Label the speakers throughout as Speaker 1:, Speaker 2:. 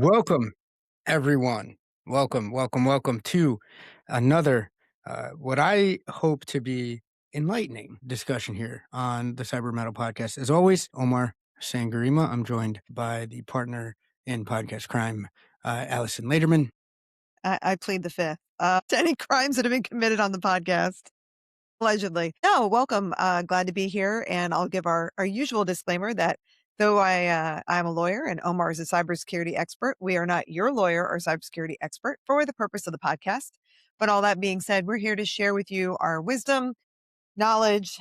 Speaker 1: Welcome, everyone. Welcome to another, what I hope to be enlightening discussion here on the Cyber Mettle Podcast. As always, Omar Sangurima. I'm joined by the partner in podcast crime, Alyson Laderman.
Speaker 2: I plead the fifth to any crimes that have been committed on the podcast. Allegedly. No, welcome. Glad to be here. And I'll give our usual disclaimer that though I'm a lawyer and Omar is a cybersecurity expert, we are not your lawyer or cybersecurity expert for the purpose of the podcast. But all that being said, we're here to share with you our wisdom, knowledge,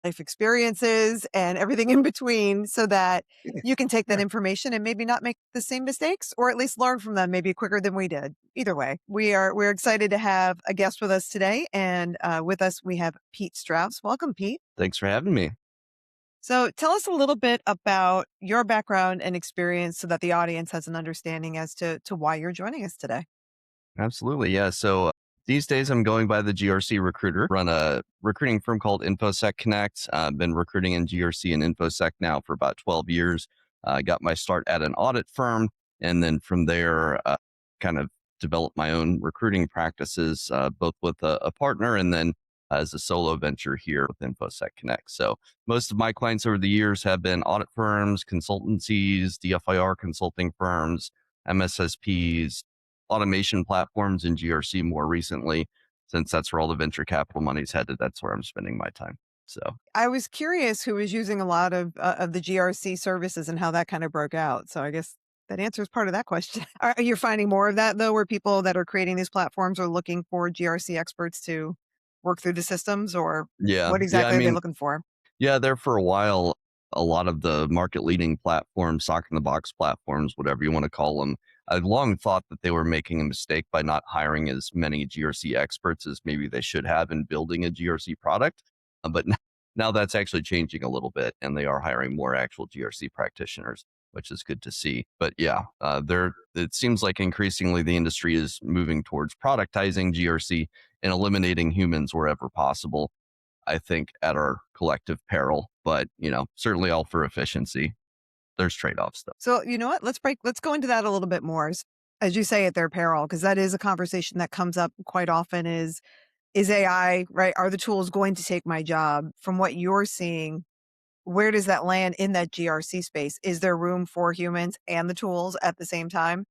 Speaker 2: life experiences, and everything in between so that you can take that information and maybe not make the same mistakes or at least learn from them maybe quicker than we did. Either way, we're excited to have a guest with us today. And with us, we have Pete Strouse. Welcome, Pete.
Speaker 3: Thanks for having me.
Speaker 2: So tell us a little bit about your background and experience so that the audience has an understanding as to why you're joining us today.
Speaker 3: Absolutely. Yeah. So these days I'm going by the GRC Recruiter, run a recruiting firm called InfoSec Connect. I've been recruiting in GRC and InfoSec now for about 12 years. Got my start at an audit firm. And then from there, kind of developed my own recruiting practices, both with a partner and then as a solo venture here with InfoSec Connect. So most of my clients over the years have been audit firms, consultancies, DFIR consulting firms, MSSPs, automation platforms, and GRC more recently, since that's where all the venture capital money's headed. That's where I'm spending my time. So
Speaker 2: I was curious who was using a lot of the GRC services and how that kind of broke out. So I guess that answers part of that question. Are you finding more of that though, where people that are creating these platforms are looking for GRC experts to work through the systems, or
Speaker 3: yeah,
Speaker 2: what
Speaker 3: yeah. I
Speaker 2: exactly are they
Speaker 3: mean,
Speaker 2: looking for?
Speaker 3: yeah, there for a while, a lot of the market leading platforms, sock in the box platforms, whatever you want to call them, I've long thought that they were making a mistake by not hiring as many GRC experts as maybe they should have in building a GRC product. But now that's actually changing a little bit, and they are hiring more actual GRC practitioners, which is good to see. But yeah, it seems like increasingly the industry is moving towards productizing GRC and eliminating humans wherever possible. I think at our collective peril, but certainly all for efficiency. There's trade-offs though.
Speaker 2: So you know what? Let's go into that a little bit more. As you say, at their peril, because that is a conversation that comes up quite often is AI, right? Are the tools going to take my job? From what you're seeing, where does that land in that GRC space? Is there room for humans and the tools at the same time?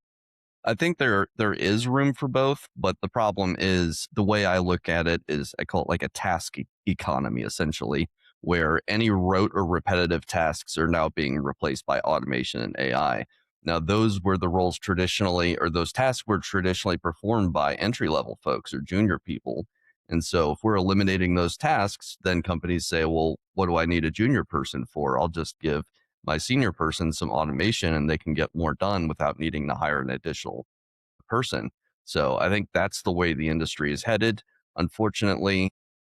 Speaker 3: I think there is room for both, but the problem is the way I look at it is I call it like a task economy, essentially, where any rote or repetitive tasks are now being replaced by automation and AI. Now, those were the roles traditionally, or those tasks were traditionally performed by entry level folks or junior people. And so if we're eliminating those tasks, then companies say, well, what do I need a junior person for? I'll just give my senior person some automation and they can get more done without needing to hire an additional person. So I think that's the way the industry is headed, unfortunately.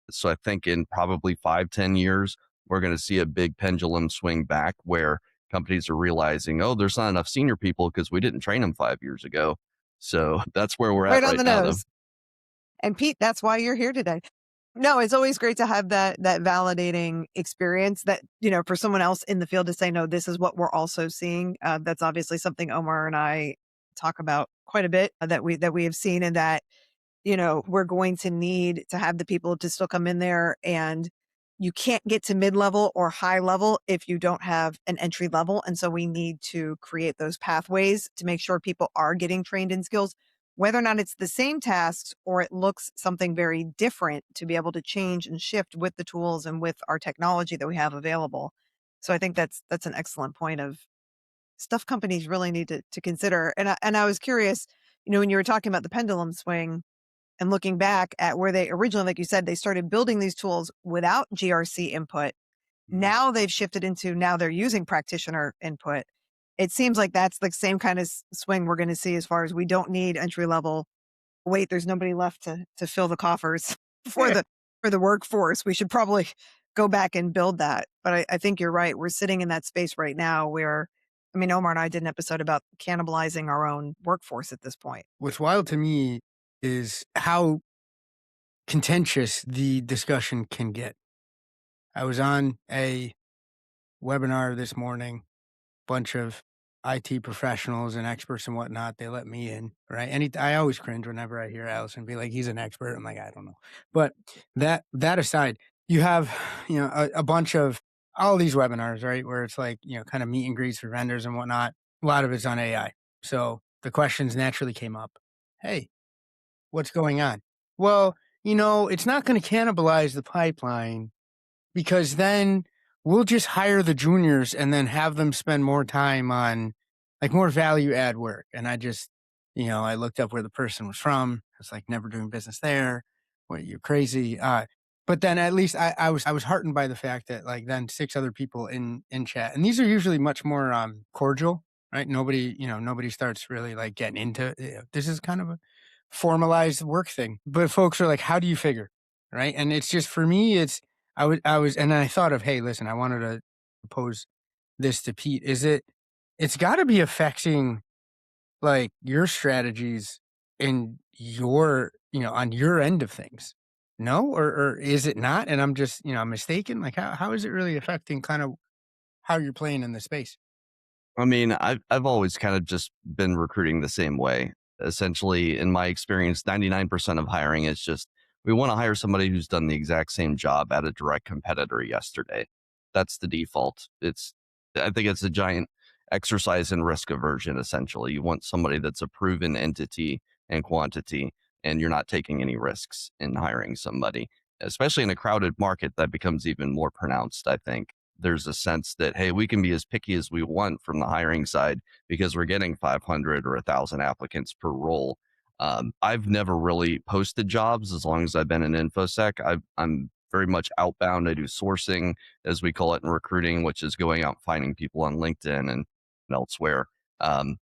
Speaker 3: So I think in probably 5-10 years, we're going to see a big pendulum swing back where companies are realizing, oh, there's not enough senior people because we didn't train them 5 years ago. So that's where we're at
Speaker 2: Right on
Speaker 3: right
Speaker 2: the
Speaker 3: now, though.
Speaker 2: nose. And Pete, that's why you're here today. No, it's always great to have that validating experience that, for someone else in the field to say, no, this is what we're also seeing. That's obviously something Omar and I talk about quite a bit, that we have seen, and that, we're going to need to have the people to still come in there, and you can't get to mid-level or high level if you don't have an entry level. And so we need to create those pathways to make sure people are getting trained in skills, whether or not it's the same tasks or it looks something very different, to be able to change and shift with the tools and with our technology that we have available. So I think that's an excellent point of stuff companies really need to consider. And I was curious, when you were talking about the pendulum swing and looking back at where they originally, like you said, they started building these tools without GRC input. Now they've shifted into, now they're using practitioner input. It seems like that's the same kind of swing we're going to see, as far as we don't need entry level. Wait, there's nobody left to fill the coffers for the workforce. We should probably go back and build that. But I think you're right. We're sitting in that space right now where, Omar and I did an episode about cannibalizing our own workforce at this point.
Speaker 1: What's wild to me is how contentious the discussion can get. I was on a webinar this morning, bunch of IT professionals and experts and whatnot, they let me in, right? I always cringe whenever I hear Alyson be like, he's an expert. I'm like, I don't know. But that aside, you have, a bunch of all these webinars, right? Where it's like, kind of meet and greets for vendors and whatnot. A lot of it's on AI. So the questions naturally came up. Hey, what's going on? Well, it's not going to cannibalize the pipeline because then we'll just hire the juniors and then have them spend more time on like more value add work. And I just, I looked up where the person was from. It's like never doing business there. What, you're crazy. But then at least I was heartened by the fact that like then 6 other people in chat, and these are usually much more cordial, right? Nobody starts really like getting into this is kind of a formalized work thing. But folks are like, how do you figure? Right. And it's just for me, and I thought of, hey, listen, I wanted to pose this to Pete. It's got to be affecting like your strategies in your, on your end of things. No, or is it not? And I'm just, I'm mistaken. Like, how is it really affecting kind of how you're playing in the space?
Speaker 3: I mean, I've always kind of just been recruiting the same way. Essentially, in my experience, 99% of hiring is just we want to hire somebody who's done the exact same job at a direct competitor yesterday. That's the default. I think it's a giant exercise in risk aversion, essentially. You want somebody that's a proven entity and quantity, and you're not taking any risks in hiring somebody, especially in a crowded market that becomes even more pronounced, I think. There's a sense that, hey, we can be as picky as we want from the hiring side because we're getting 500 or 1,000 applicants per role. I've never really posted jobs as long as I've been in InfoSec. I'm very much outbound. I do sourcing, as we call it in recruiting, which is going out and finding people on LinkedIn and elsewhere. And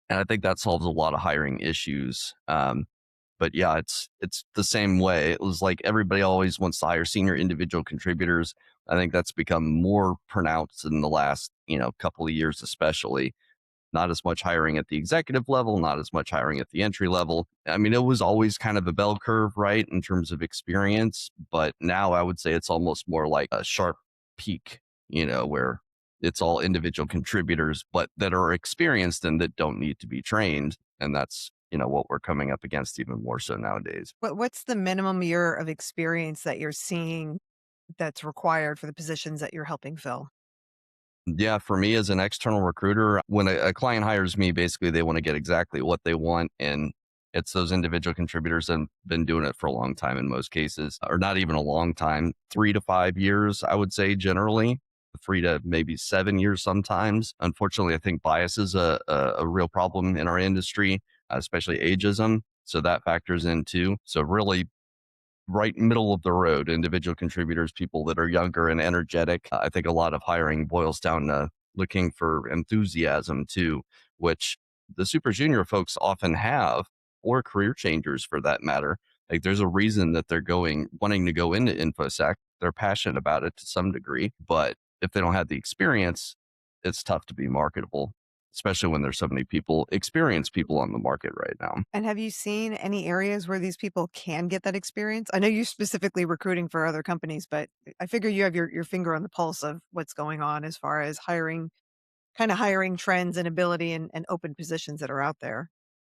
Speaker 3: I think that solves a lot of hiring issues. But yeah, it's the same way. It was like everybody always wants to hire senior individual contributors. I think that's become more pronounced in the last, couple of years, especially. Not as much hiring at the executive level, not as much hiring at the entry level. I mean, it was always kind of a bell curve, right, in terms of experience. But now I would say it's almost more like a sharp peak, where it's all individual contributors, but that are experienced and that don't need to be trained. And that's, what we're coming up against even more so nowadays.
Speaker 2: What's the minimum year of experience that you're seeing that's required for the positions that you're helping fill?
Speaker 3: Yeah, for me as an external recruiter, when a client hires me, basically they want to get exactly what they want. And it's those individual contributors that have been doing it for a long time in most cases, or not even a long time, 3 to 5 years, I would say generally, 3 to maybe 7 years sometimes. Unfortunately, I think bias is a real problem in our industry, especially ageism. So that factors in too. So really right middle of the road, individual contributors, people that are younger and energetic. I think a lot of hiring boils down to looking for enthusiasm too, which the super junior folks often have, or career changers for that matter. Like there's a reason that they're wanting to go into InfoSec. They're passionate about it to some degree, but if they don't have the experience, it's tough to be marketable, especially when there's so many experienced people on the market right now.
Speaker 2: And have you seen any areas where these people can get that experience? I know you're specifically recruiting for other companies, but I figure you have your finger on the pulse of what's going on as far as hiring trends and ability and open positions that are out there.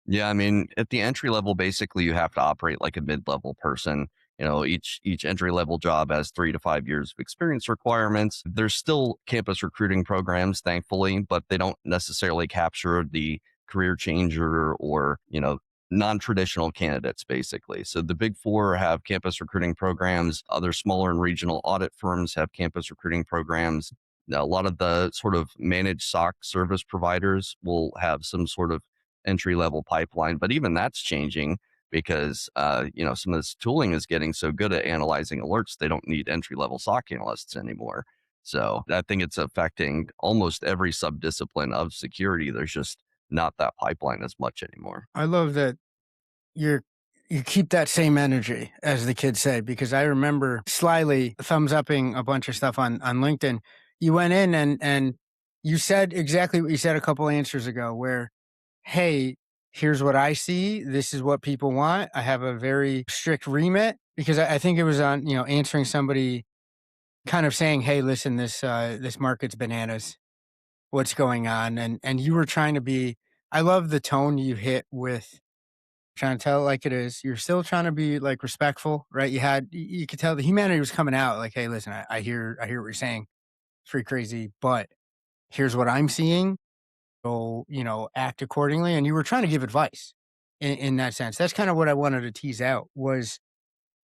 Speaker 3: Yeah, I mean, at the entry level, basically you have to operate like a mid-level person. Each entry level job has 3 to 5 years of experience requirements. There's still campus recruiting programs, thankfully, but they don't necessarily capture the career changer or, non-traditional candidates, basically. So the big four have campus recruiting programs. Other smaller and regional audit firms have campus recruiting programs. Now, a lot of the sort of managed SOC service providers will have some sort of entry level pipeline, but even that's changing because some of this tooling is getting so good at analyzing alerts they don't need entry level SOC analysts anymore. So I think it's affecting almost every subdiscipline of security. There's just not that pipeline as much anymore.
Speaker 1: I love that you keep that same energy, as the kids say, because I remember slyly thumbs upping a bunch of stuff on LinkedIn. You went in and you said exactly what you said a couple answers ago, where, hey, here's what I see. This is what people want. I have a very strict remit, because I think it was on, answering somebody kind of saying, hey, listen, this market's bananas. what's going on. And you were trying to be, I love the tone you hit with trying to tell it like it is. You're still trying to be like respectful, right? You could tell the humanity was coming out like, hey, listen, I hear what you're saying. It's pretty crazy, but here's what I'm seeing. So, act accordingly. And you were trying to give advice in that sense. That's kind of what I wanted to tease out was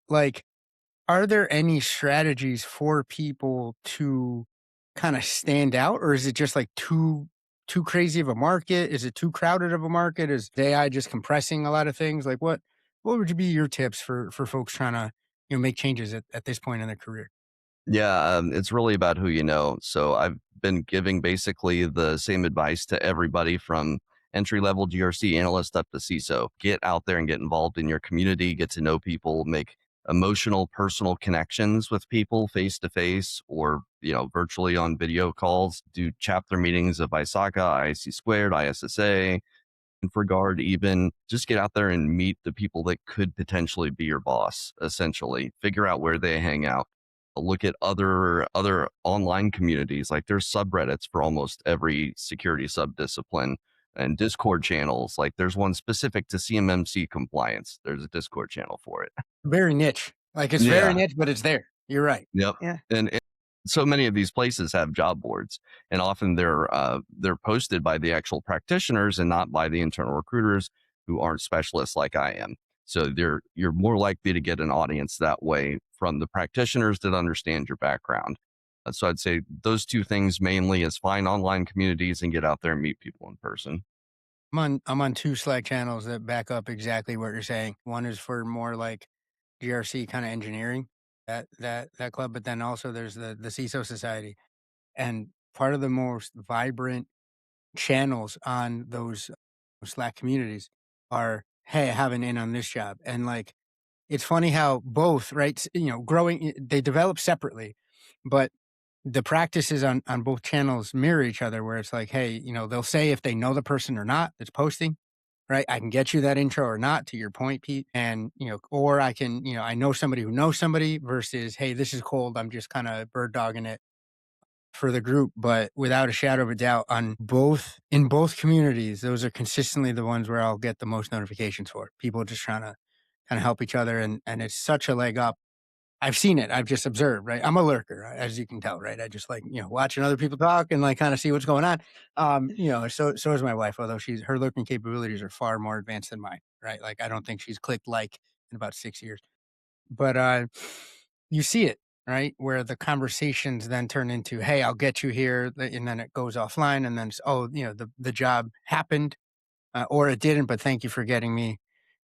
Speaker 1: like, are there any strategies for people to kind of stand out, or is it just like too crazy of a market? Is it too crowded of a market? Is AI just compressing a lot of things? Like what would be your tips for folks trying to make changes at this point in their career?
Speaker 3: Yeah, it's really about who you know. So I've been giving basically the same advice to everybody from entry level GRC analyst up to CISO. Get out there and get involved in your community, get to know people, make emotional, personal connections with people face to face or virtually on video calls. Do chapter meetings of ISACA, IIC squared, ISSA, regard, even just get out there and meet the people that could potentially be your boss. Essentially figure out where they hang out, look at other online communities. Like there's subreddits for almost every security subdiscipline, and Discord channels. Like there's one specific to CMMC compliance. There's a Discord channel for it.
Speaker 1: Very niche. Like it's very
Speaker 3: Yeah.
Speaker 1: niche, but it's there. You're right.
Speaker 3: Yep.
Speaker 2: Yeah.
Speaker 3: And so many of these places have job boards, and often they're posted by the actual practitioners and not by the internal recruiters who aren't specialists like I am. So you're more likely to get an audience that way from the practitioners that understand your background. So I'd say those two things mainly is find online communities and get out there and meet people in person.
Speaker 1: I'm on two Slack channels that back up exactly what you're saying. One is for more like GRC kind of engineering, that club, but then also there's the CISO Society. And part of the most vibrant channels on those Slack communities are, hey, I have an in on this job. And like, it's funny how both, right, growing, they develop separately, but the practices on both channels mirror each other where it's like, hey, they'll say if they know the person or not that's posting, right? I can get you that intro or not, to your point, Pete. And, or I can, I know somebody who knows somebody versus, hey, this is cold. I'm just kind of bird dogging it for the group. But without a shadow of a doubt, in both communities, those are consistently the ones where I'll get the most notifications for. People just trying to kind of help each other. And it's such a leg up. I've seen it. I've just observed, right? I'm a lurker, as you can tell, right? I just like, watching other people talk and like kind of see what's going on. So is my wife, although her lurking capabilities are far more advanced than mine, right? Like I don't think she's clicked like in about 6 years. But you see it, right? Where the conversations then turn into, hey, I'll get you here, and then it goes offline, and then the job happened, or it didn't, but thank you for getting me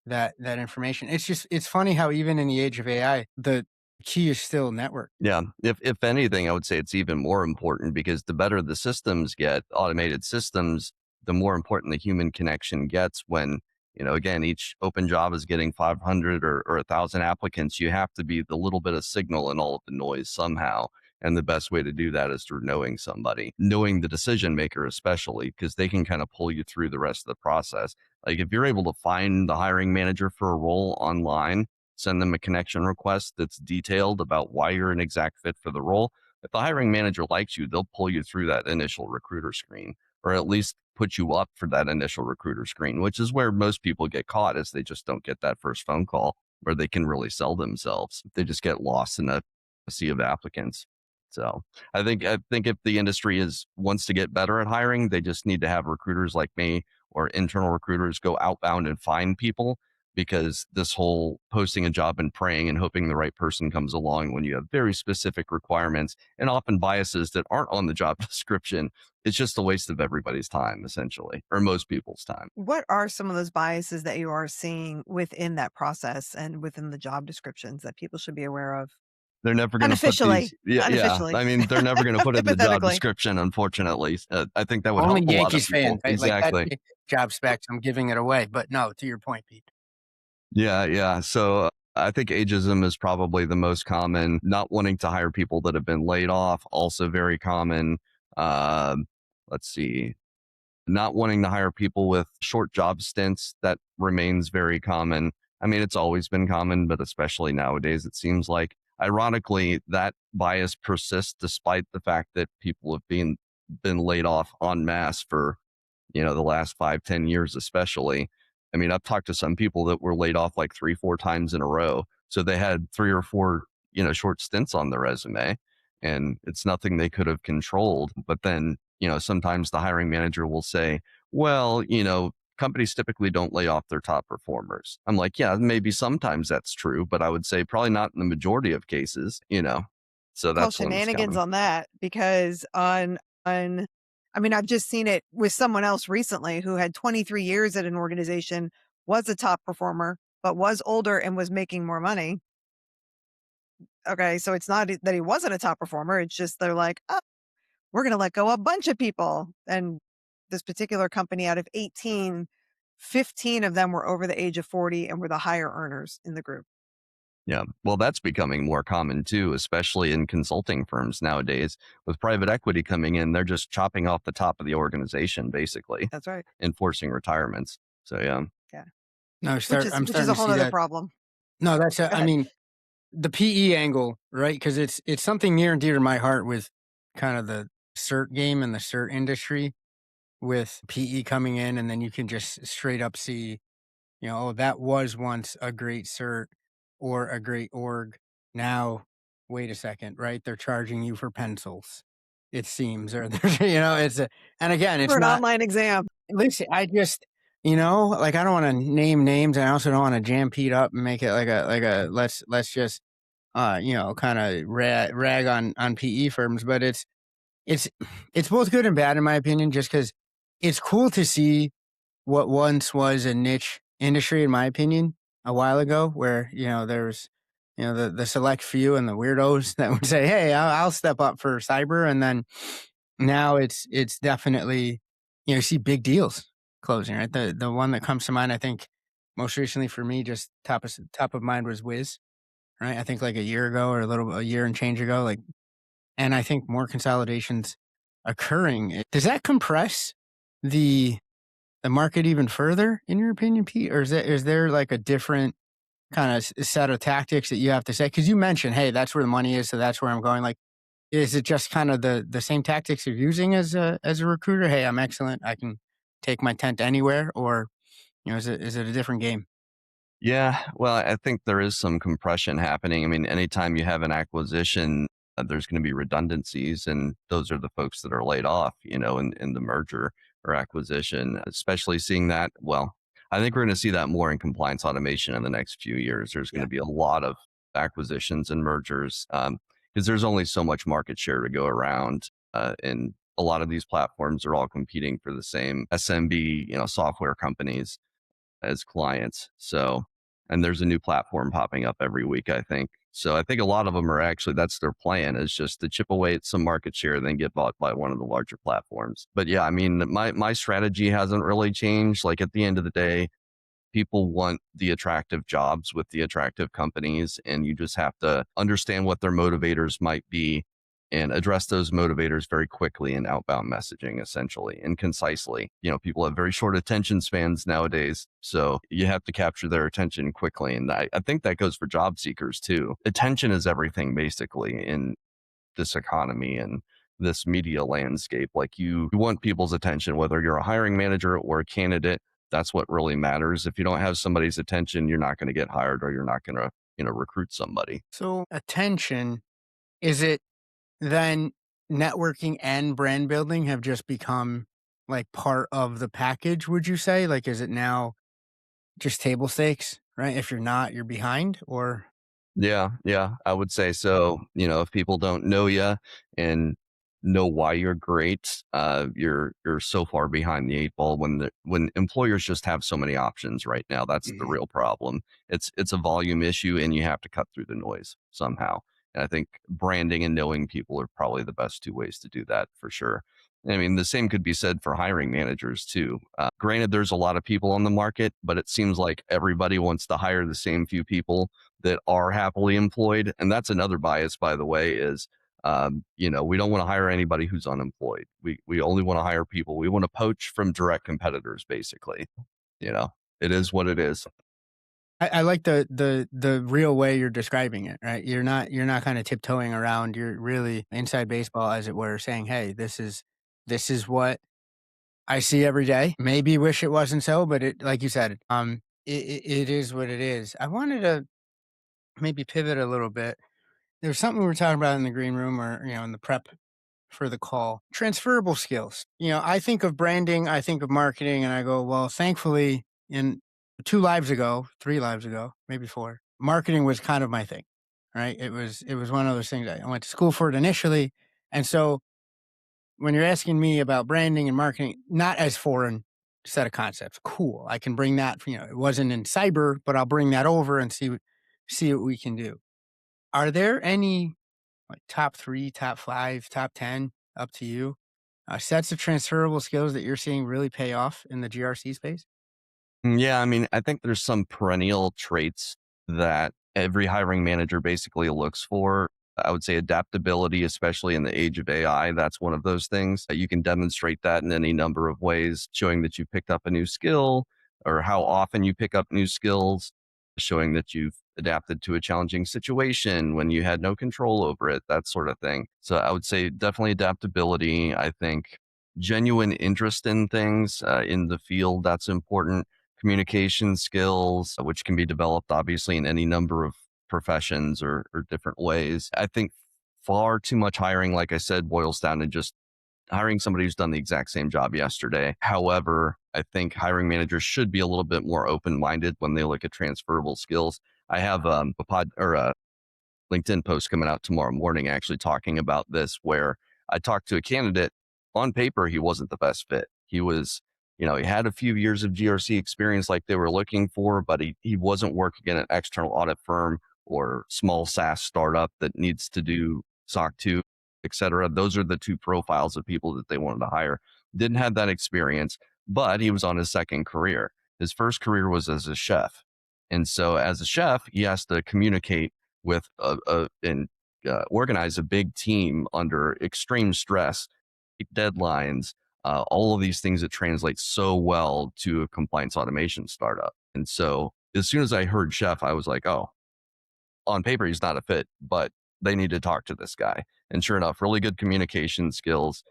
Speaker 1: that information. It's funny how even in the age of AI, the key is still network.
Speaker 3: Yeah. If anything, I would say it's even more important because the better the systems get, automated systems, the more important the human connection gets when, again, each open job is getting 500 or 1,000 applicants. You have to be the little bit of signal in all of the noise somehow. And the best way to do that is through knowing somebody, knowing the decision maker, especially because they can kind of pull you through the rest of the process. Like if you're able to find the hiring manager for a role online, send them a connection request that's detailed about why you're an exact fit for the role. If the hiring manager likes you, they'll pull you through that initial recruiter screen, or at least put you up for that initial recruiter screen, which is where most people get caught, is they just don't get that first phone call where they can really sell themselves. They just get lost in a sea of applicants. So I think if the industry wants to get better at hiring, they just need to have recruiters like me or internal recruiters go outbound and find people, because this whole posting a job and praying and hoping the right person comes along when you have very specific requirements and often biases that aren't on the job description, it's just a waste of everybody's time, essentially, or most people's time.
Speaker 2: What are some of those biases that you are seeing within that process and within the job descriptions that people should be aware of?
Speaker 3: They're never going to put
Speaker 2: Unofficially.
Speaker 3: these. Yeah, yeah.
Speaker 2: Unofficially.
Speaker 3: I mean, they're never going to put it in the job
Speaker 2: Hypothetically.
Speaker 3: description, unfortunately. I think that would
Speaker 1: Only
Speaker 3: help a lot of
Speaker 1: Yankees
Speaker 3: people.
Speaker 1: fans, right? Like
Speaker 3: Exactly.
Speaker 1: that job specs, I'm giving it away. But no, to your point, Pete.
Speaker 3: Yeah, yeah. So I think ageism is probably the most common. Not wanting to hire people that have been laid off, also very common. Um, let's see. Not wanting to hire people with short job stints, that remains very common. I mean, it's always been common, but especially nowadays, it seems like. Ironically, that bias persists despite the fact that people have been been laid off en masse for, the last 5-10 years, especially. I mean, I've talked to some people that were laid off like 3-4 times in a row. So they had 3 or 4, short stints on their resume, and it's nothing they could have controlled. But then, sometimes the hiring manager will say, well, companies typically don't lay off their top performers. I'm like, yeah, maybe sometimes that's true, but I would say probably not in the majority of cases. So
Speaker 2: Call
Speaker 3: that's what I'm
Speaker 2: shenanigans
Speaker 3: scouting.
Speaker 2: on that because I mean, I've just seen it with someone else recently who had 23 years at an organization, was a top performer, but was older and was making more money. Okay, so it's not that he wasn't a top performer. It's just they're like, oh, we're going to let go a bunch of people. And this particular company, out of 18, 15 of them were over the age of 40 and were the higher earners in the group.
Speaker 3: Yeah. Well, that's becoming more common too, especially in consulting firms nowadays. With private equity coming in, they're just chopping off the top of the organization, basically,
Speaker 2: That's right.
Speaker 3: enforcing retirements. So, yeah.
Speaker 2: Yeah.
Speaker 1: No, I'm
Speaker 2: Which is
Speaker 1: starting
Speaker 2: a
Speaker 1: to
Speaker 2: whole
Speaker 1: see
Speaker 2: other
Speaker 1: that.
Speaker 2: problem.
Speaker 1: No, that's,
Speaker 2: Go
Speaker 1: I
Speaker 2: ahead.
Speaker 1: mean, the PE angle, right? Because it's something near and dear to my heart with kind of the cert game and the cert industry with PE coming in, and then you can just straight up see, oh, that was once a great cert or a great org. Now, wait a second, right? They're charging you for pencils, it seems, or it's and again,
Speaker 2: For
Speaker 1: it's
Speaker 2: an
Speaker 1: not.
Speaker 2: online exam.
Speaker 1: Listen, I just, like I don't want to name names, and I also don't want to jam Pete up and make it like a let's just kind of rag on PE firms, but it's it's both good and bad in my opinion, just because it's cool to see what once was a niche industry, in my opinion, a while ago, where there's the select few and the weirdos that would say, "Hey, I'll step up for cyber," and then now it's definitely you see big deals closing. Right, the one that comes to mind, I think, most recently for me, just top of mind was Wiz. Right, I think like a year ago or a year and change ago, like, and I think more consolidations occurring. Does that compress the market even further, in your opinion, Pete? Or is there like a different kind of set of tactics that you have to say? Because you mentioned, hey, that's where the money is, so that's where I'm going. Like, is it just kind of the same tactics you're using as a recruiter? Hey, I'm excellent. I can take my tent anywhere, or is it a different game?
Speaker 3: Yeah, well, I think there is some compression happening. I mean, anytime you have an acquisition, there's going to be redundancies, and those are the folks that are laid off, in the merger or acquisition, especially seeing that. Well, I think we're going to see that more in compliance automation in the next few years. There's going
Speaker 1: Yeah.
Speaker 3: to be a lot of acquisitions and mergers because there's only so much market share to go around. And a lot of these platforms are all competing for the same SMB, software companies as clients. So, and there's a new platform popping up every week, I think. So I think a lot of them are actually, that's their plan, is just to chip away at some market share, then get bought by one of the larger platforms. But yeah, I mean, my strategy hasn't really changed. Like at the end of the day, people want the attractive jobs with the attractive companies, and you just have to understand what their motivators might be and address those motivators very quickly in outbound messaging, essentially and concisely. People have very short attention spans nowadays, so you have to capture their attention quickly. And I think that goes for job seekers too. Attention is everything, basically, in this economy and this media landscape. Like, you want people's attention, whether you're a hiring manager or a candidate. That's what really matters. If you don't have somebody's attention, you're not going to get hired, or you're not going to, recruit somebody.
Speaker 1: So attention, is it then networking and brand building have just become like part of the package, would you say? Like, is it now just table stakes, right? If you're not, you're behind, or
Speaker 3: Yeah, I would say so. If people don't know you and know why you're great, you're so far behind the eight ball when employers just have so many options right now. That's the
Speaker 1: Mhm.
Speaker 3: real problem. It's a volume issue, and you have to cut through the noise somehow. And I think branding and knowing people are probably the best two ways to do that, for sure. I mean, the same could be said for hiring managers too. Granted, there's a lot of people on the market, but it seems like everybody wants to hire the same few people that are happily employed. And that's another bias, by the way, is, we don't want to hire anybody who's unemployed. We only want to hire people. We want to poach from direct competitors, basically. You know, it is what it is.
Speaker 1: I like the real way you're describing it, right? You're not kind of tiptoeing around. You're really inside baseball, as it were, saying, "Hey, this is This is what I see every day. Maybe wish it wasn't so, but it, like you said, it is what it is. I wanted to maybe pivot a little bit. There's something we were talking about in the green room, or in the prep for the call. Transferable skills. I think of branding, I think of marketing, and I go, well, thankfully, in 3 lives ago, maybe 4, marketing was kind of my thing, right? It was one of those things. I went to school for it initially, and so when you're asking me about branding and marketing, not as foreign set of concepts. Cool. I can bring that, it wasn't in cyber, but I'll bring that over and see what we can do. Are there any like top 3, top 5, top 10, up to you, sets of transferable skills that you're seeing really pay off in the GRC space?
Speaker 3: Yeah, I mean, I think there's some perennial traits that every hiring manager basically looks for. I would say adaptability, especially in the age of AI. That's one of those things. You can demonstrate that in any number of ways, showing that you picked up a new skill or how often you pick up new skills, showing that you've adapted to a challenging situation when you had no control over it, that sort of thing. So I would say definitely adaptability. I think genuine interest in things in the field, that's important. Communication skills, which can be developed obviously in any number of professions or different ways. I think far too much hiring, like I said, boils down to just hiring somebody who's done the exact same job yesterday. However, I think hiring managers should be a little bit more open-minded when they look at transferable skills. I have a LinkedIn post coming out tomorrow morning actually talking about this, where I talked to a candidate. On paper, he wasn't the best fit. He was, he had a few years of GRC experience like they were looking for, but he wasn't working in an external audit firm or small SaaS startup that needs to do SOC 2, et cetera. Those are the 2 profiles of people that they wanted to hire. Didn't have that experience, but he was on his second career. His first career was as a chef. And so as a chef, he has to communicate with and organize a big team under extreme stress, deadlines, all of these things that translate so well to a compliance automation startup. And so as soon as I heard chef, I was like, oh, on paper, he's not a fit, but they need to talk to this guy. And sure enough, really good communication skills.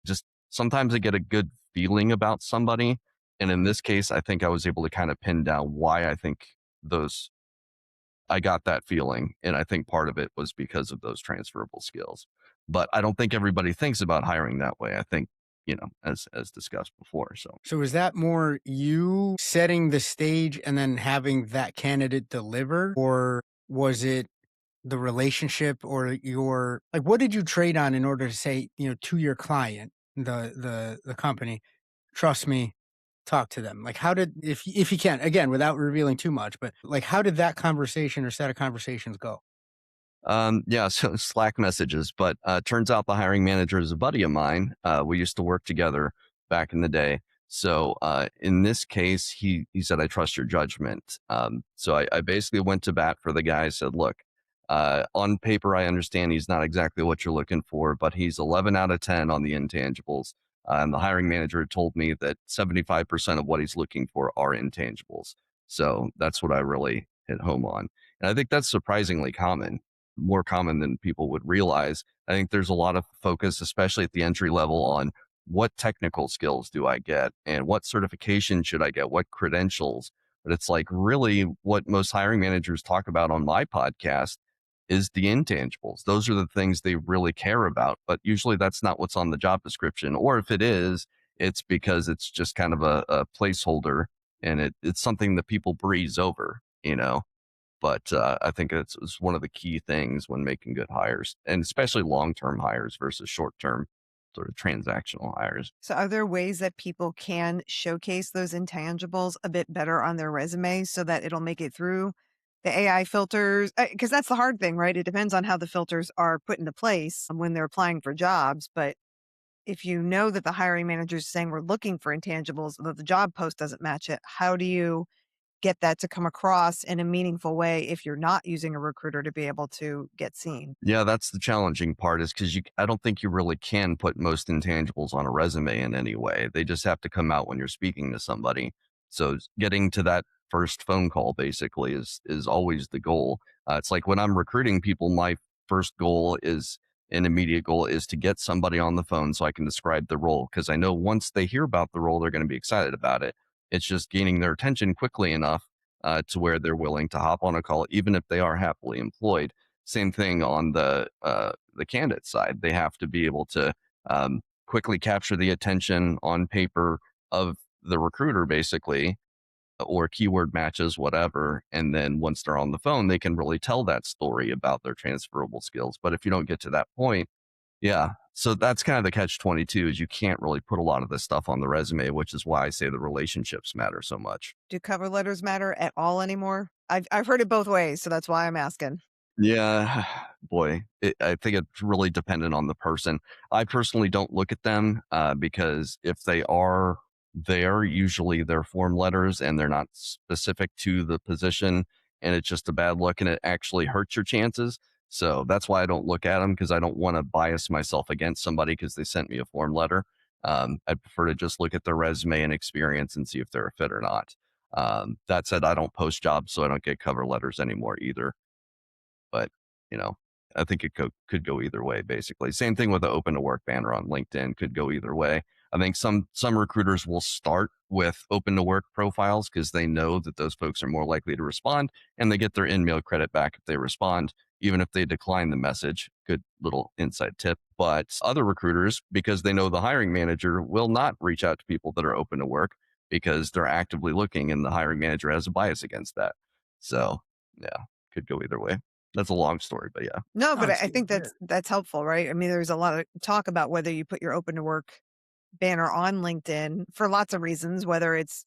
Speaker 3: Just sometimes I get a good feeling about somebody. And in this case, I think I was able to kind of pin down why I think I got that feeling. And I think part of it was because of those transferable skills. But I don't think everybody thinks about hiring that way. I think, as discussed before.
Speaker 1: So is that more you setting the stage and then having that candidate deliver, or was it the relationship, or your, like, what did you trade on in order to say, to your client, the company, trust me, talk to them? Like, how did, if you can, again, without revealing too much, but like, how did that conversation or set of conversations go?
Speaker 3: Yeah, so Slack messages, but turns out the hiring manager is a buddy of mine. We used to work together back in the day. So in this case, he said, I trust your judgment. So I basically went to bat for the guy. I said, look, on paper, I understand he's not exactly what you're looking for, but he's 11 out of 10 on the intangibles. And the hiring manager told me that 75% of what he's looking for are intangibles. So that's what I really hit home on. And I think that's surprisingly common, more common than people would realize. I think there's a lot of focus, especially at the entry level, on what technical skills do I get and what certification should I get, what credentials. But it's like really what most hiring managers talk about on my podcast is the intangibles. Those are the things they really care about. But usually that's not what's on the job description. Or if it is, it's because it's just kind of a placeholder and it's something that people breeze over. But I think it's one of the key things when making good hires, and especially long-term hires versus short-term sort of transactional hires.
Speaker 2: So are there ways that people can showcase those intangibles a bit better on their resume so that it'll make it through the AI filters? Because that's the hard thing, right? It depends on how the filters are put into place when they're applying for jobs. But if you know that the hiring manager is saying we're looking for intangibles, but the job post doesn't match it, how do you get that to come across in a meaningful way if you're not using a recruiter to be able to get seen?
Speaker 3: Yeah, that's the challenging part, is because I don't think you really can put most intangibles on a resume in any way. They just have to come out when you're speaking to somebody. So getting to that first phone call basically is always the goal. It's like when I'm recruiting people, my first goal is an immediate goal is to get somebody on the phone so I can describe the role. Because I know once they hear about the role, they're going to be excited about it. It's just gaining their attention quickly enough to where they're willing to hop on a call, even if they are happily employed. Same thing on the candidate side. They have to be able to quickly capture the attention on paper of the recruiter, basically, or keyword matches, whatever. And then once they're on the phone, they can really tell that story about their transferable skills. But if you don't get to that point, yeah. So that's kind of the catch 22 is you can't really put a lot of this stuff on the resume, which is why I say the relationships matter so much.
Speaker 2: Do cover letters matter at all anymore? I've heard it both ways, so that's why I'm asking.
Speaker 3: Yeah, boy, I think it's really dependent on the person. I personally don't look at them because if they are there, usually they're form letters and they're not specific to the position, and it's just a bad look and it actually hurts your chances. So that's why I don't look at them because I don't want to bias myself against somebody because they sent me a form letter. I prefer to just look at their resume and experience and see if they're a fit or not. That said, I don't post jobs, so I don't get cover letters anymore either. But, you know, I think it could go either way, basically. Same thing with the open to work banner on LinkedIn, could go either way. I think some recruiters will start with open to work profiles because they know that those folks are more likely to respond and they get their in-mail credit back if they respond, even if they decline the message. Good little inside tip. But other recruiters, because they know the hiring manager will not reach out to people that are open to work because they're actively looking and the hiring manager has a bias against that. So, yeah, could go either way. That's a long story, but yeah.
Speaker 2: No, but
Speaker 1: Oh,
Speaker 2: I think that's helpful, right? I mean, there's a lot of talk about whether you put your open to work banner on LinkedIn for lots of reasons, whether it's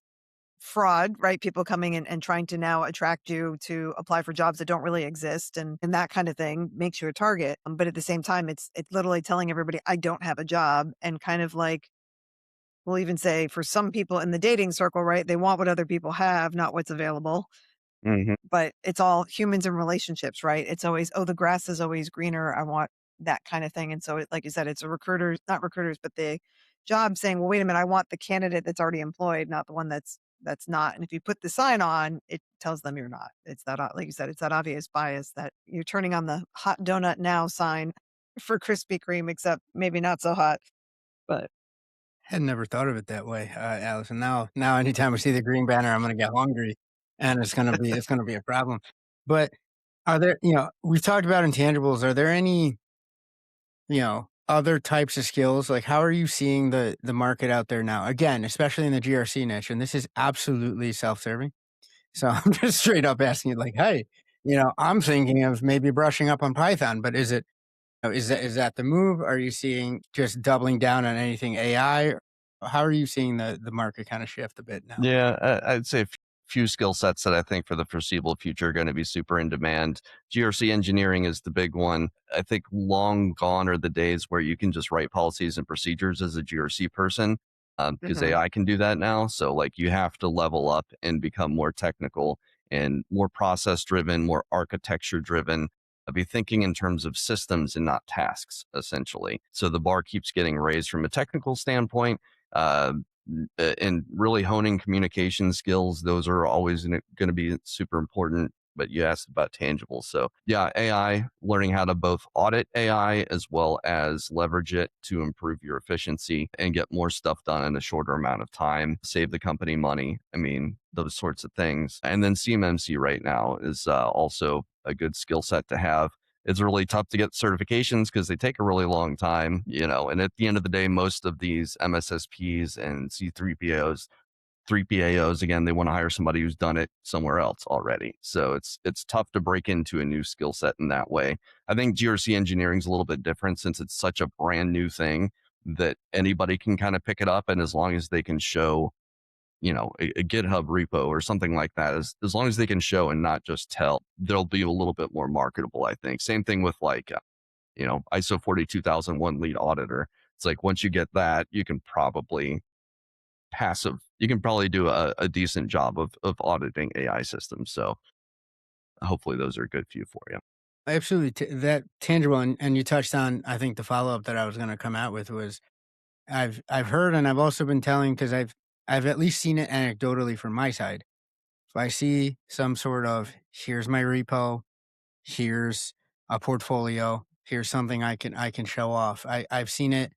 Speaker 2: fraud, right? People coming in and trying to now attract you to apply for jobs that don't really exist and that kind of thing makes you a target. But at the same time, it's literally telling everybody, I don't have a job, and kind of like, we'll even say for some people in the dating circle, right? They want what other people have, not what's available.
Speaker 3: Mhm.
Speaker 2: But it's all humans and relationships, right? It's always, oh, the grass is always greener. I want that kind of thing. And so, like you said, it's a recruiters, not recruiters, but the job saying, well, wait a minute, I want the candidate that's already employed, not the one that's not. And if you put the sign on, it tells them you're not. It's that, like you said, it's that obvious bias that you're turning on the hot donut now sign for Krispy Kreme, except maybe not so hot. But
Speaker 1: Had never thought of it that way, Alyson. Now, anytime we see the green banner, I'm going to get hungry, and it's going to be a problem. But are there, we've talked about intangibles. Are there any, other types of skills? Like, how are you seeing the market out there now? Again, especially in the GRC niche, and this is absolutely self-serving. So I'm just straight up asking you, like, hey, I'm thinking of maybe brushing up on Python, but is that the move? Are you seeing just doubling down on anything AI? How are you seeing the market kind of shift a bit now?
Speaker 3: Yeah, I'd say a few skill sets that I think for the foreseeable future are going to be super in demand. GRC engineering is the big one. I think long gone are the days where you can just write policies and procedures as a GRC person because
Speaker 2: mhm.
Speaker 3: AI can do that now. So, like, you have to level up and become more technical and more process driven, more architecture driven. I'll be thinking in terms of systems and not tasks, essentially. So the bar keeps getting raised from a technical standpoint. Uh, and really honing communication skills, those are always going to be super important. But you asked about tangibles. So yeah, AI, learning how to both audit AI as well as leverage it to improve your efficiency and get more stuff done in a shorter amount of time, save the company money. I mean, those sorts of things. And then CMMC right now is also a good skill set to have. It's really tough to get certifications because they take a really long time, and at the end of the day, most of these MSSPs and C3POs, 3PAOs, again, they want to hire somebody who's done it somewhere else already. So it's tough to break into a new skill set in that way. I think GRC engineering is a little bit different since it's such a brand new thing that anybody can kind of pick it up. And as long as they can show a GitHub repo or something like that, as long as they can show and not just tell, they'll be a little bit more marketable, I think. Same thing with like, ISO 42001 lead auditor. It's like, once you get that, you can probably do a decent job of auditing AI systems. So hopefully those are a good few for you.
Speaker 1: Absolutely. That tangible, and you touched on, I think the follow-up that I was going to come out with was I've heard, and I've also been telling, because I've at least seen it anecdotally from my side. If I see some sort of, here's my repo, here's a portfolio, here's something I can show off. I've seen it.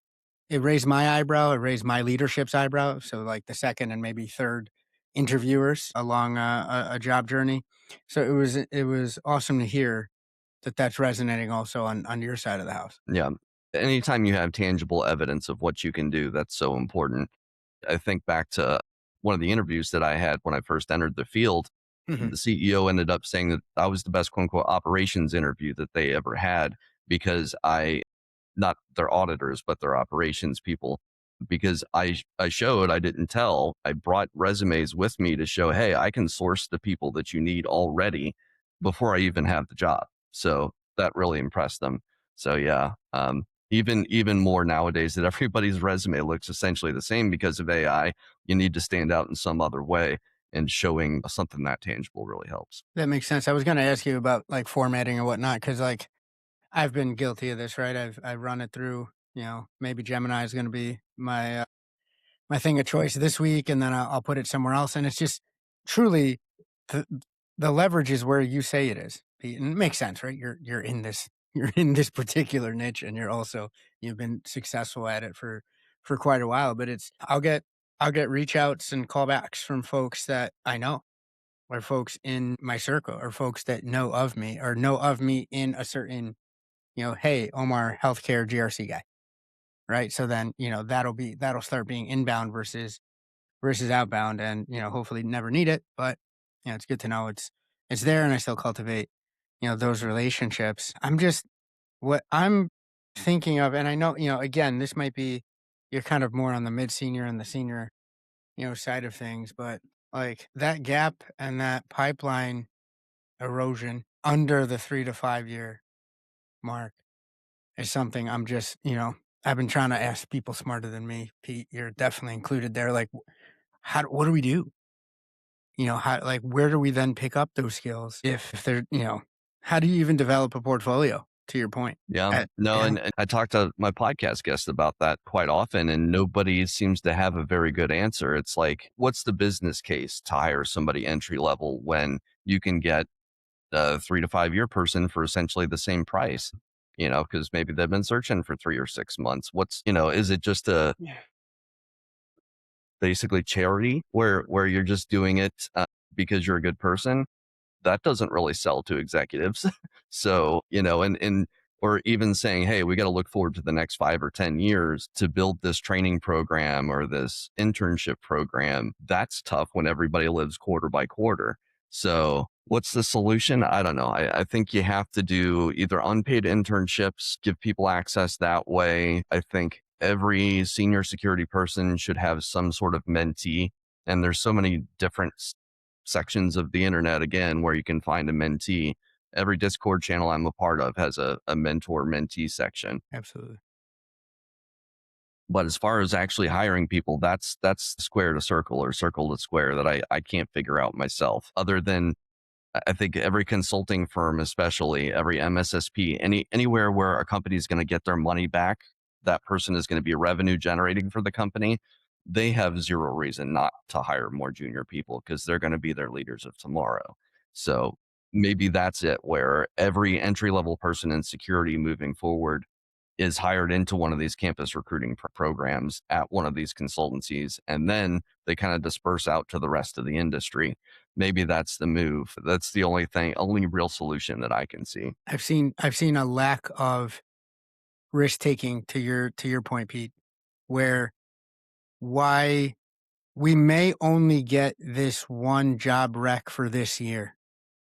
Speaker 1: It raised my eyebrow. It raised my leadership's eyebrow. So like the second and maybe third interviewers along a job journey. So it was awesome to hear that that's resonating also on your side of the house.
Speaker 3: Yeah. Anytime you have tangible evidence of what you can do, that's so important. I think back to one of the interviews that I had when I first entered the field.
Speaker 1: Mhm.
Speaker 3: The CEO ended up saying that I was the best quote unquote operations interview that they ever had because not their auditors, but their operations people, because I showed, I didn't tell, I brought resumes with me to show, hey, I can source the people that you need already before I even have the job. So that really impressed them. So yeah, even more nowadays that everybody's resume looks essentially the same because of AI, you need to stand out in some other way, and showing something that tangible really helps.
Speaker 1: That makes sense. I was going to ask you about like formatting and whatnot because like I've been guilty of this, right? I've run it through. Maybe Gemini is going to be my thing of choice this week, and then I'll put it somewhere else. And it's just truly the the leverage is where you say it is. And it makes sense, right? You're in this you're in this particular niche, and you've been successful at it for quite a while. But I'll get reach outs and callbacks from folks that I know, or folks in my circle, or folks that know of me, or know of me in a certain, hey, Omar, healthcare GRC guy, right? So then that'll start being inbound versus outbound, and hopefully never need it, but it's good to know it's there, and I still cultivate those relationships. What I'm thinking of, and I know again this might be, you're kind of more on the mid senior and the senior side of things, but like that gap and that pipeline erosion under the 3 to 5 year mark is something I'm just I've been trying to ask people smarter than me. Pete, you're definitely included there. Like, what do we do? How, like, where do we then pick up those skills if they're, how do you even develop a portfolio, to your point?
Speaker 3: Yeah.
Speaker 1: Uh,
Speaker 3: No,
Speaker 1: yeah.
Speaker 3: and I talk to my podcast guests about that quite often, and nobody seems to have a very good answer. It's like, what's the business case to hire somebody entry level when you can get a 3 to 5 year person for essentially the same price? Because maybe they've been searching for 3 or 6 months. Is it just a
Speaker 1: Yeah.
Speaker 3: basically charity where you're just doing it because you're a good person? That doesn't really sell to executives. So, and or even saying, hey, we got to look forward to the next 5 or 10 years to build this training program or this internship program. That's tough when everybody lives quarter by quarter. So what's the solution? I don't know. I think you have to do either unpaid internships, give people access that way. I think every senior security person should have some sort of mentee. And there's so many different sections of the internet again where you can find a mentee. Every Discord channel I'm a part of has a mentor mentee section.
Speaker 1: Absolutely.
Speaker 3: But as far as actually hiring people, that's square to circle or circle to square that I can't figure out myself. Other than I think every consulting firm, especially every MSSP, anywhere where a company is going to get their money back, that person is going to be revenue generating for the company. They have zero reason not to hire more junior people because they're going to be their leaders of tomorrow. So maybe that's it, where every entry level person in security moving forward is hired into one of these campus recruiting programs at one of these consultancies, and then they kind of disperse out to the rest of the industry. Maybe that's the move. That's the only real solution that I can see.
Speaker 1: I've seen a lack of risk taking, to your point, Pete, where why we may only get this one job rec for this year.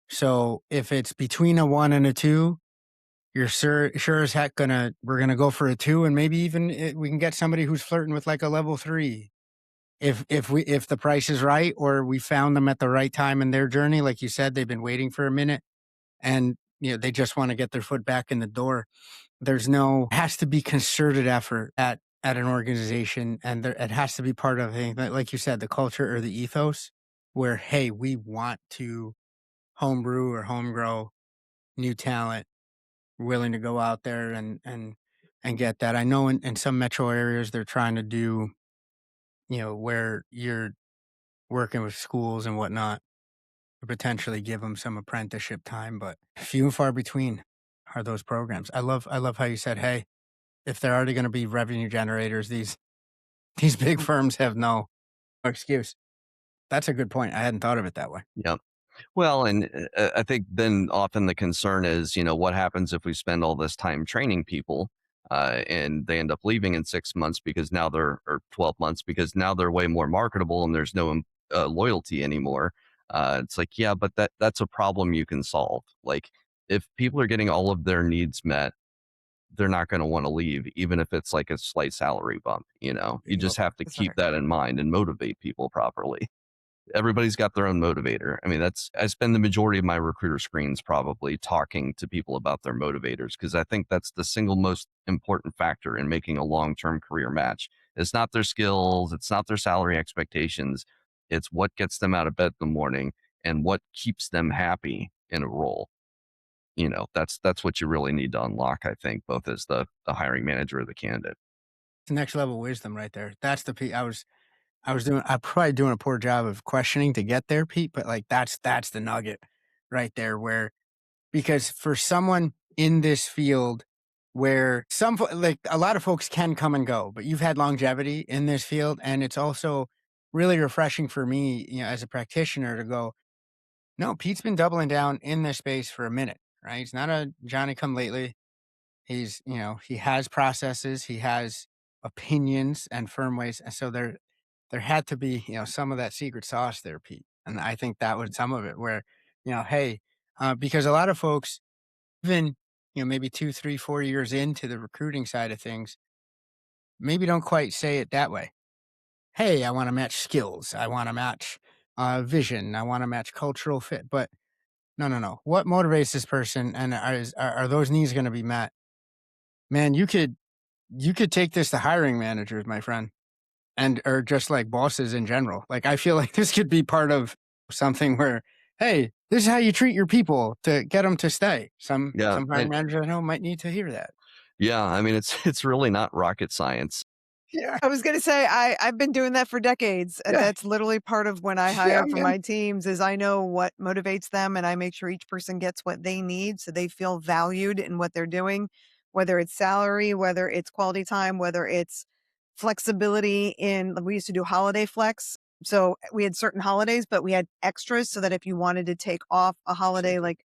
Speaker 1: So if it's between a 1 and a 2, you're sure as heck we're gonna go for a 2, and maybe even we can get somebody who's flirting with like a level 3. If the price is right, or we found them at the right time in their journey, like you said, they've been waiting for a minute, and they just want to get their foot back in the door. Has to be concerted effort at an organization, and it has to be part of, like you said, the culture or the ethos, where, hey, we want to homebrew or homegrow new talent, willing to go out there and get that. I know in some metro areas they're trying to do, where you're working with schools and whatnot to potentially give them some apprenticeship time, but few and far between. are those programs. I love how you said, hey, if they're already going to be revenue generators, these big firms have no excuse. That's a good point. I hadn't thought of it that way.
Speaker 3: Yeah. Well, and I think then often the concern is, what happens if we spend all this time training people and they end up leaving in 6 months because now or 12 months because now they're way more marketable and there's no loyalty anymore. It's like, yeah, but that's a problem you can solve. Like if people are getting all of their needs met, they're not going to want to leave, even if it's like a slight salary bump. You just have to
Speaker 2: That's
Speaker 3: keep
Speaker 2: right.
Speaker 3: that in mind and motivate people properly. Everybody's got their own motivator. I mean, I spend the majority of my recruiter screens probably talking to people about their motivators because I think that's the single most important factor in making a long-term career match. It's not their skills, it's not their salary expectations, it's what gets them out of bed in the morning and what keeps them happy in a role. That's what you really need to unlock, I think, both as the hiring manager or the candidate.
Speaker 1: It's next level wisdom right there. That's the I'm probably doing a poor job of questioning to get there, Pete, but like that's the nugget right there because for someone in this field where like a lot of folks can come and go, but you've had longevity in this field. And it's also really refreshing for me, as a practitioner to go, no, Pete's been doubling down in this space for a minute, right? He's not a Johnny come lately. He has processes, he has opinions and firm ways. And so there had to be, some of that secret sauce there, Pete. And I think that was some of it where, hey, because a lot of folks, even, maybe 2, 3, 4 years into the recruiting side of things, maybe don't quite say it that way. Hey, I want to match skills. I want to match vision. I want to match cultural fit. But no, no, no. What motivates this person? And are those needs going to be met? Man, you could take this to hiring managers, my friend, or just like bosses in general. Like, I feel like this could be part of something where, hey, this is how you treat your people to get them to stay. Some
Speaker 3: Yeah.
Speaker 1: hiring managers I know might need to hear that.
Speaker 3: Yeah. I mean, it's really not rocket science.
Speaker 2: I was going to say, I've been doing that for decades.
Speaker 1: Yeah.
Speaker 2: That's literally part of when I
Speaker 1: Yeah,
Speaker 2: hire for
Speaker 1: man.
Speaker 2: my teams is I know what motivates them and I make sure each person gets what they need so they feel valued in what they're doing, whether it's salary, whether it's quality time, whether it's flexibility we used to do holiday flex. So we had certain holidays, but we had extras so that if you wanted to take off a holiday, like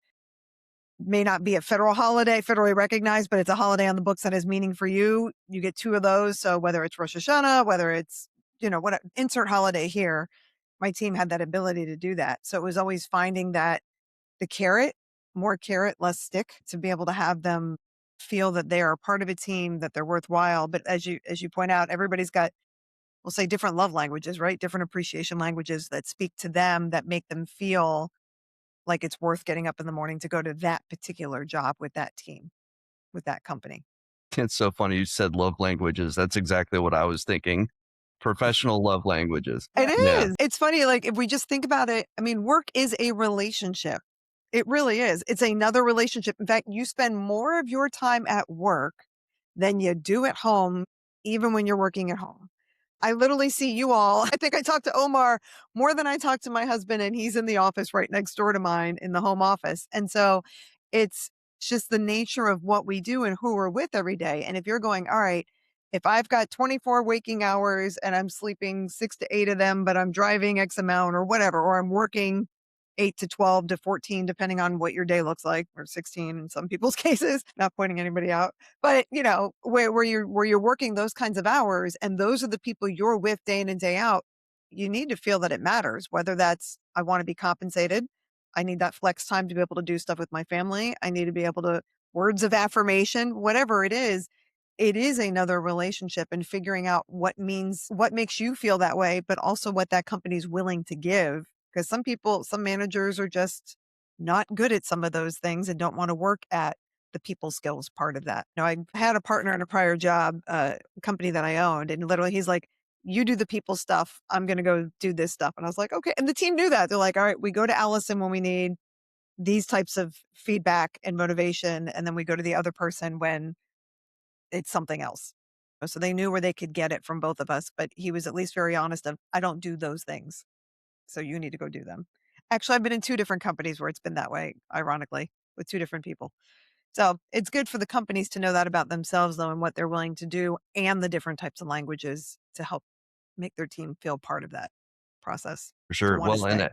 Speaker 2: may not be a federal holiday, federally recognized, but it's a holiday on the books that has meaning for you. You get 2 of those. So whether it's Rosh Hashanah, whether it's, what insert holiday here, my team had that ability to do that. So it was always finding that the carrot, more carrot, less stick to be able to have them feel that they are a part of a team, that they're worthwhile. But as you point out, everybody's got, we'll say different love languages, right? Different appreciation languages that speak to them, that make them feel like it's worth getting up in the morning to go to that particular job with that team, with that company.
Speaker 3: It's so funny you said love languages. That's exactly what I was thinking. Professional love languages.
Speaker 2: It
Speaker 3: Yeah.
Speaker 2: is. It's funny, like if we just think about it, I mean, work is a relationship. It really is. It's another relationship. In fact, you spend more of your time at work than you do at home, even when you're working at home. I literally see you all. I think I talk to Omar more than I talk to my husband, and he's in the office right next door to mine in the home office. And so it's just the nature of what we do and who we're with every day. And if you're going, all right, if I've got 24 waking hours and I'm sleeping 6 to 8 of them, but I'm driving X amount or whatever, or I'm working 8 to 12 to 14, depending on what your day looks like, or 16 in some people's cases, not pointing anybody out. But where you're working those kinds of hours and those are the people you're with day in and day out, you need to feel that it matters, whether that's I want to be compensated. I need that flex time to be able to do stuff with my family. I need to be able to words of affirmation, whatever it is another relationship and figuring out what makes you feel that way, but also what that company's willing to give. Because some managers are just not good at some of those things and don't want to work at the people skills part of that. I had a partner in a prior job, company that I owned, and literally he's like, you do the people stuff. I'm going to go do this stuff. And I was like, okay. And the team knew that. They're like, all right, we go to Alyson when we need these types of feedback and motivation. And then we go to the other person when it's something else. So they knew where they could get it from both of us, but he was at least very honest of, I don't do those things. So you need to go do them. Actually, I've been in 2 different companies where it's been that way, ironically, with 2 different people. So it's good for the companies to know that about themselves, though, and what they're willing to do and the different types of languages to help make their team feel part of that process
Speaker 3: For
Speaker 2: to
Speaker 3: sure.
Speaker 2: want to
Speaker 3: Well, and
Speaker 2: stay.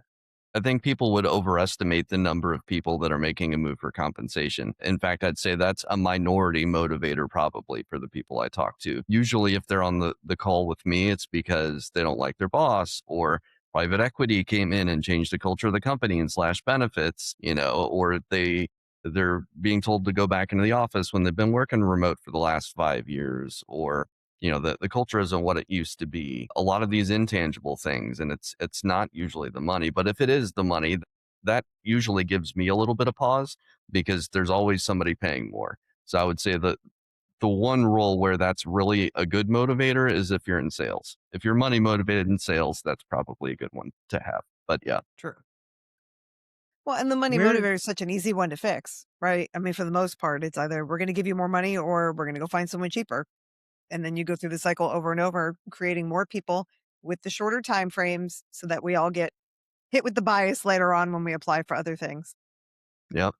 Speaker 3: I think people would overestimate the number of people that are making a move for compensation. In fact, I'd say that's a minority motivator probably for the people I talk to. Usually, if they're on the call with me, it's because they don't like their boss or private equity came in and changed the culture of the company and slashed benefits, or they're being told to go back into the office when they've been working remote for the last 5 years, or the culture isn't what it used to be. A lot of these intangible things, and it's not usually the money, but if it is the money, that usually gives me a little bit of pause because there's always somebody paying more. So I would say that the one role where that's really a good motivator is if you're in sales. If you're money motivated in sales, that's probably a good one to have. But yeah.
Speaker 2: True. Well, and the money
Speaker 1: Where
Speaker 2: motivator is such an easy one to fix, right? I mean, for the most part, it's either we're going to give you more money or we're going to go find someone cheaper. And then you go through the cycle over and over, creating more people with the shorter time frames so that we all get hit with the bias later on when we apply for other things.
Speaker 3: Yep.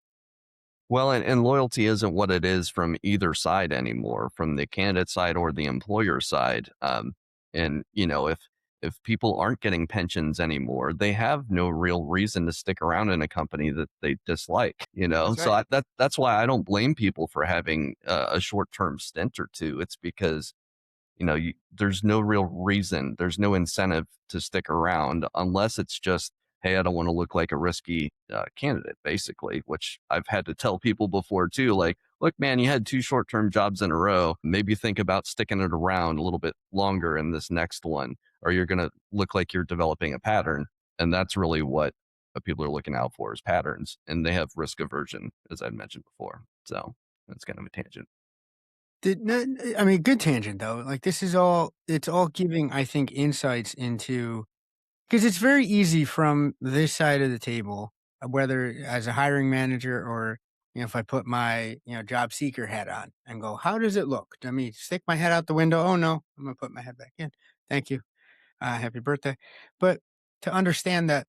Speaker 3: Well, and loyalty isn't what it is from either side anymore, from the candidate side or the employer side. And if people aren't getting pensions anymore, they have no real reason to stick around in a company that they dislike.
Speaker 2: That's
Speaker 3: So
Speaker 2: right.
Speaker 3: that's why I don't blame people for having a short term stint or two. It's because there's no real reason, there's no incentive to stick around unless it's just, hey, I don't want to look like a risky candidate, basically, which I've had to tell people before too. Like, look, man, you had 2 short-term jobs in a row. Maybe think about sticking it around a little bit longer in this next one, or you're going to look like you're developing a pattern. And that's really what people are looking out for is patterns. And they have risk aversion, as I mentioned before. So that's kind of a tangent.
Speaker 1: I mean, good tangent though. Like it's all giving, I think, insights into, because it's very easy from this side of the table, whether as a hiring manager or, if I put my, job seeker hat on and go, how does it look? I mean, stick my head out the window. Oh no, I'm going to put my head back in. Thank you. Happy birthday. But to understand that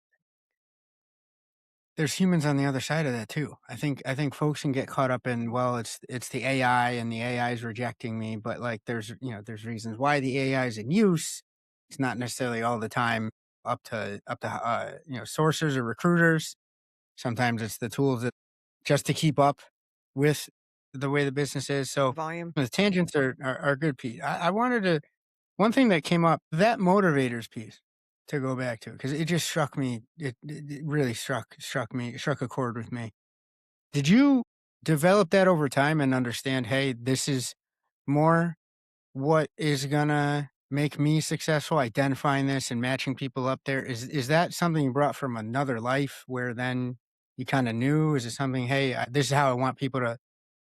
Speaker 1: there's humans on the other side of that too. I think folks can get caught up in, well, it's the AI and the AI is rejecting me, but like there's reasons why the AI is in use. It's not necessarily all the time up to sourcers or recruiters. Sometimes it's the tools that just to keep up with the way the business is. So
Speaker 2: Volume.
Speaker 1: the tangents are good, Pete. I wanted to, one thing that came up, that motivators piece, to go back to, because it just struck me. It really struck me, struck a chord with me. Did you develop that over time and understand, hey, this is more what is gonna make me successful? Identifying this and matching people up there. Is that something you brought from another life where then you kind of knew? Is it something, hey, this is how I want people to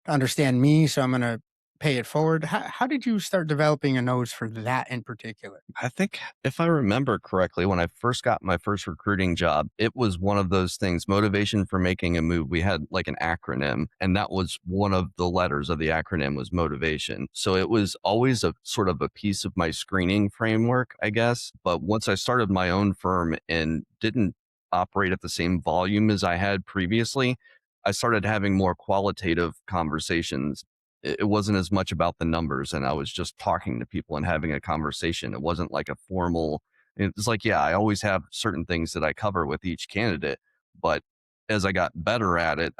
Speaker 1: understand me, so I'm gonna pay it forward? How did you start developing a nose for that in particular?
Speaker 3: I think if I remember correctly, when I first got my first recruiting job, it was one of those things, motivation for making a move. We had like an acronym, and that was one of the letters of the acronym was motivation. So it was always a sort of a piece of my screening framework, I guess. But once I started my own firm and didn't operate at the same volume as I had previously, I started having more qualitative conversations. It wasn't as much about the numbers, and I was just talking to people and having a conversation. It wasn't like a formal, it's like, yeah, I always have certain things that I cover with each candidate, but as I got better at it,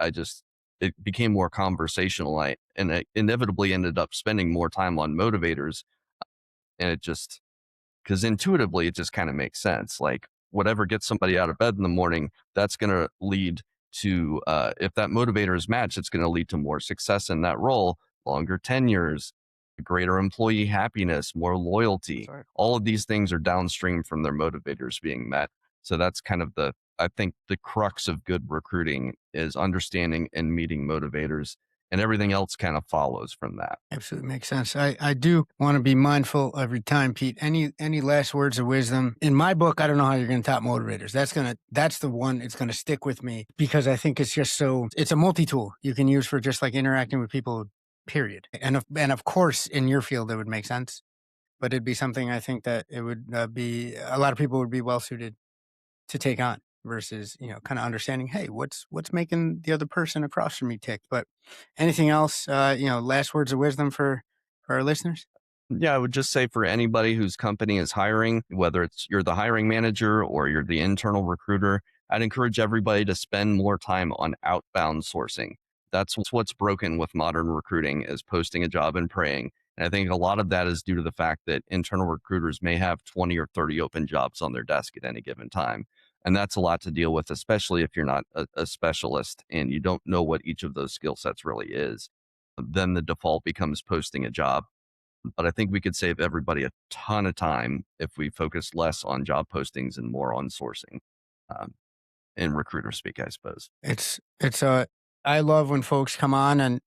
Speaker 3: it became more conversational. And I inevitably ended up spending more time on motivators, and it just, because intuitively it just kind of makes sense. Like whatever gets somebody out of bed in the morning, that's going to lead to, if that motivator is matched, it's going to lead to more success in that role, longer tenures, greater employee happiness, more
Speaker 2: That's
Speaker 3: loyalty.
Speaker 2: right.
Speaker 3: All of these things are downstream from their motivators being met. So that's kind of I think the crux of good recruiting is understanding and meeting motivators, and everything else kind of follows from that.
Speaker 1: Absolutely makes sense. I do want to be mindful every time, Pete. Any last words of wisdom? In my book, I don't know how you're going to top motivators. That's the one. It's going to stick with me because I think it's just it's a multi-tool you can use for just like interacting with people. Period. And of course, in your field, it would make sense, but it'd be something I think that it would be a lot of people would be well suited to take on. versus, kind of understanding, hey, what's making the other person across from me tick. But anything else, last words of wisdom for our listeners?
Speaker 3: Yeah, I would just say for anybody whose company is hiring, whether it's you're the hiring manager or you're the internal recruiter, I'd encourage everybody to spend more time on outbound sourcing. That's what's broken with modern recruiting is posting a job and praying. And I think a lot of that is due to the fact that internal recruiters may have 20 or 30 open jobs on their desk at any given time. And that's a lot to deal with, especially if you're not a specialist and you don't know what each of those skill sets really is. Then the default becomes posting a job, but I think we could save everybody a ton of time if we focus less on job postings and more on sourcing, um, in recruiter speak, I suppose.
Speaker 1: I love when folks come on and,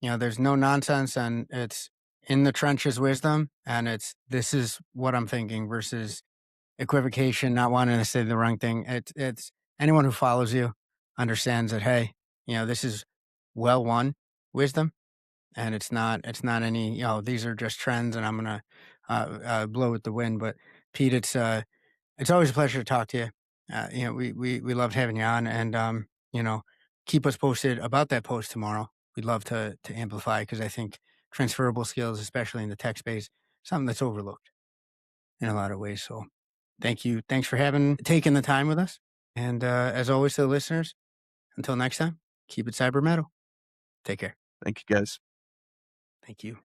Speaker 1: there's no nonsense and it's in the trenches wisdom. And this is what I'm thinking versus equivocation, not wanting to say the wrong thing. It's anyone who follows you understands that, hey, this is well won wisdom. And it's not any, these are just trends and I'm gonna blow with the wind. But Pete, it's always a pleasure to talk to you. We loved having you on, and you know, keep us posted about that post tomorrow. We'd love to amplify because I think transferable skills, especially in the tech space, something that's overlooked in a lot of ways. So thank you. Thanks for taking the time with us. And as always to the listeners, until next time, keep it cyber metal. Take care.
Speaker 3: Thank you, guys.
Speaker 1: Thank you.